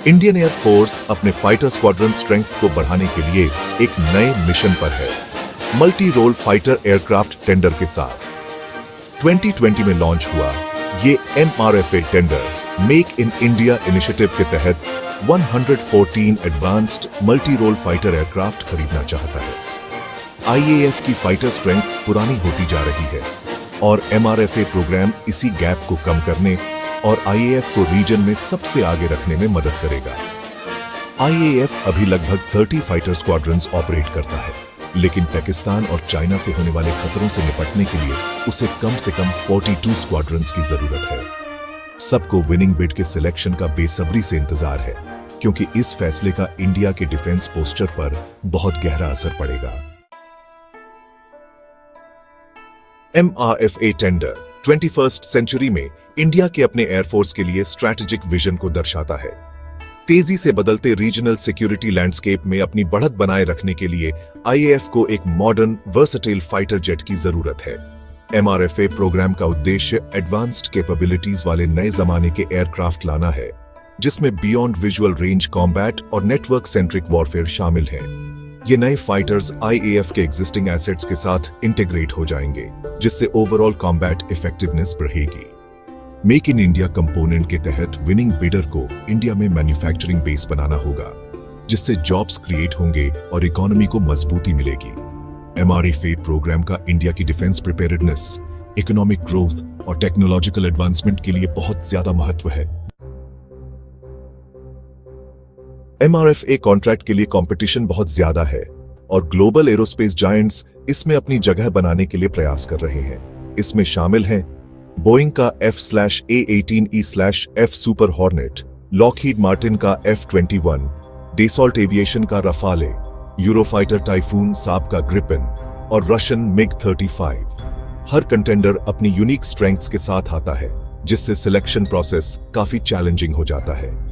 Indian air force अपने fighter squadron strength को बढ़ाने के लिए एक नए मिशन पर है, multi role fighter aircraft tender के साथ। 2020 में लॉन्च हुआ ये MRFA tender make in India initiative के तहत 114 advanced multi role fighter aircraft खरीदना चाहता है। IAF की फाइटर स्ट्रेंथ पुरानी होती जा रही है और MRFA प्रोग्राम इसी गैप को कम करने और IAF को रीजन में सबसे आगे रखने में मदद करेगा। IAF अभी लगभग 30 फाइटर स्क्वाड्रन्स ऑपरेट करता है, लेकिन पाकिस्तान और चाइना से होने वाले खतरों से निपटने के लिए उसे कम से कम 42 स्क्वाड्रन्स की जरूरत है। सबको विनिंग बिड के सिलेक्शन का बेसब्री से इंतजार है, क्योंकि इस फैसले का इंडिया के डिफेंस पोस्चर पर बहुत गहरा असर पड़ेगा। MRFA टेंडर 21st सेंचुरी में इंडिया के अपने एयरफोर्स के लिए स्ट्रैटेजिक विजन को दर्शाता है। तेजी से बदलते रीजनल सिक्योरिटी लैंडस्केप में अपनी बढ़त बनाए रखने के लिए IAF को एक मॉडर्न वर्सेटाइल फाइटर जेट की जरूरत है। MRFA प्रोग्राम का उद्देश्य एडवांस्ड कैपेबिलिटीज वाले नए जमाने के एयरक्राफ्ट लाना है, जिसमें बियॉन्ड विजुअल रेंज कॉम्बैट और नेटवर्क सेंट्रिक वॉरफेयर शामिल है। ये नए फाइटर्स IAF के एग्जिस्टिंग एसेट्स के साथ इंटीग्रेट हो जाएंगे, जिससे ओवरऑल कॉम्बैट इफेक्टिवनेस बढ़ेगी। मेक इन इंडिया कंपोनेंट के तहत विनिंग बिडर को इंडिया में मैन्युफैक्चरिंग बेस बनाना होगा, जिससे जॉब्स क्रिएट होंगे और इकोनॉमी को मजबूती मिलेगी। MRFA प्रोग्राम का इंडिया की डिफेंस प्रिपेयर्डनेस, इकोनॉमिक ग्रोथ और टेक्नोलॉजिकल एडवांसमेंट के लिए बहुत ज्यादा महत्व है। MRFA कॉन्ट्रैक्ट के लिए कंपटीशन बहुत ज्यादा है और ग्लोबल एरोस्पेस जायंट्स इसमें अपनी जगह बनाने के लिए प्रयास कर रहे हैं। इसमें शामिल हैं बोइंग का F/A-18E/F super hornet, Lockheed Martin का F-21, डेसॉल्ट एविएशन का रफाले, यूरोफाइटर टाइफून साब का ग्रिपिन और रशियन MiG-35। हर कंटेंडर अपनी यूनिक स्ट्रेंथ्स के साथ आता है, जिससे सिलेक्शन प्रोसेस काफी चैलेंजिंग हो जाता है।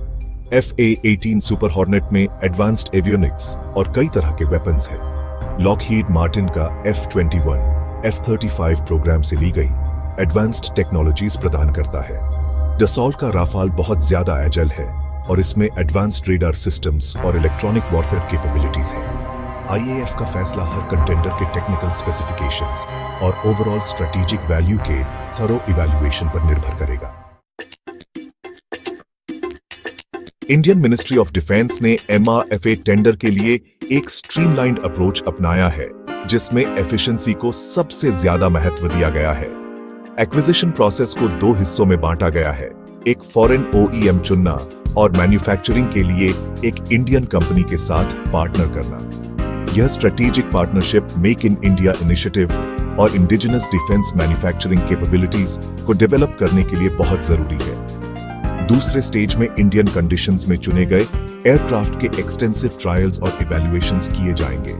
FA-18 सुपर हॉर्नेट में एडवांस्ड एवियोनिक्स और कई तरह के वेपन्स हैं। लॉकहीड मार्टिन का F-21 F-35 प्रोग्राम से ली गई एडवांस्ड टेक्नोलॉजीज प्रदान करता है। डसॉल्ट का राफाल बहुत ज्यादा एजाइल है और इसमें एडवांस्ड रेडार सिस्टम्स और इलेक्ट्रॉनिक वॉरफेयर कैपेबिलिटीज हैं। IAF का फैसला हर कंटेंडर के टेक्निकल स्पेसिफिकेशंस और ओवरऑल स्ट्रेटेजिक वैल्यू के थरो इवैल्यूएशन पर निर्भर करेगा। इंडियन मिनिस्ट्री ऑफ डिफेंस ने MRFA टेंडर के लिए एक स्ट्रीमलाइंड अप्रोच अपनाया है, जिसमें एफिशिएंसी को सबसे ज्यादा महत्व दिया गया है। एक्विजिशन प्रोसेस को 2 हिस्सों में बांटा गया है, एक फॉरेन OEM चुनना और मैन्युफैक्चरिंग के लिए एक इंडियन कंपनी के साथ पार्टनर करना। यह strategic partnership make in India initiative और इंडिजिनस डिफेंस मैन्युफैक्चरिंग कैपेबिलिटीज को डेवलप करने के लिए बहुत जरूरी है। दूसरे स्टेज में इंडियन कंडीशंस में चुने गए एयरक्राफ्ट के एक्सटेंसिव ट्रायल्स और इवैल्यूएशंस किए जाएंगे।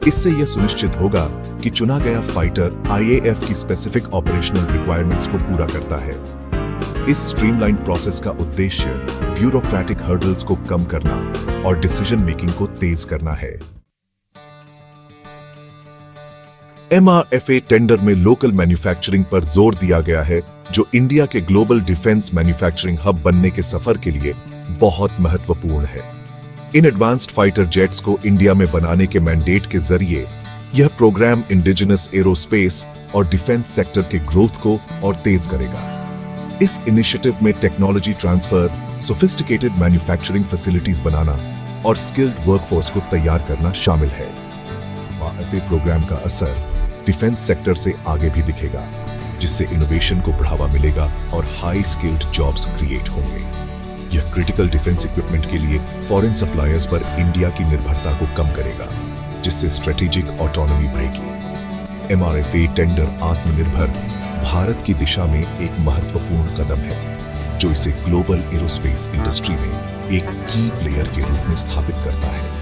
इससे यह सुनिश्चित होगा कि चुना गया फाइटर IAF की स्पेसिफिक ऑपरेशनल रिक्वायरमेंट्स को पूरा करता है। इस स्ट्रीमलाइन प्रोसेस का उद्देश्य ब्यूरोक्रेटिक हर्डल्स को कम करना और डिसीजन मेकिंग को तेज करना है। MRFA टेंडर में लोकल मैन्युफैक्चरिंग पर जोर दिया गया है, जो इंडिया के ग्लोबल डिफेंस मैन्युफैक्चरिंग हब बनने के सफर के लिए बहुत महत्वपूर्ण है। इन एडवांस्ड फाइटर जेट्स को इंडिया में बनाने के मैंडेट के जरिए यह प्रोग्राम इंडिजिनस एरोस्पेस और डिफेंस सेक्टर के ग्रोथ को और तेज करेगा। इस इनिशिएटिव में technology transfer, sophisticated manufacturing facilities बनाना और स्किल्ड वर्कफोर्स को तैयार करना शामिल है। MRFA प्रोग्राम का असर डिफेंस सेक्टर से आगे भी दिखेगा, जिससे इनोवेशन को बढ़ावा मिलेगा और हाई स्किल्ड जॉब्स क्रिएट होंगे। यह क्रिटिकल डिफेंस इक्विपमेंट के लिए फॉरेन सप्लायर्स पर इंडिया की निर्भरता को कम करेगा, जिससे स्ट्रेटेजिक ऑटोनॉमी बढ़ेगी। MRFA टेंडर आत्मनिर्भर भारत की दिशा में एक महत्वपूर्ण कदम है, जो इसे ग्लोबल एरोस्पेस इंडस्ट्री में एक की प्लेयर के रूप में स्थापित करता है।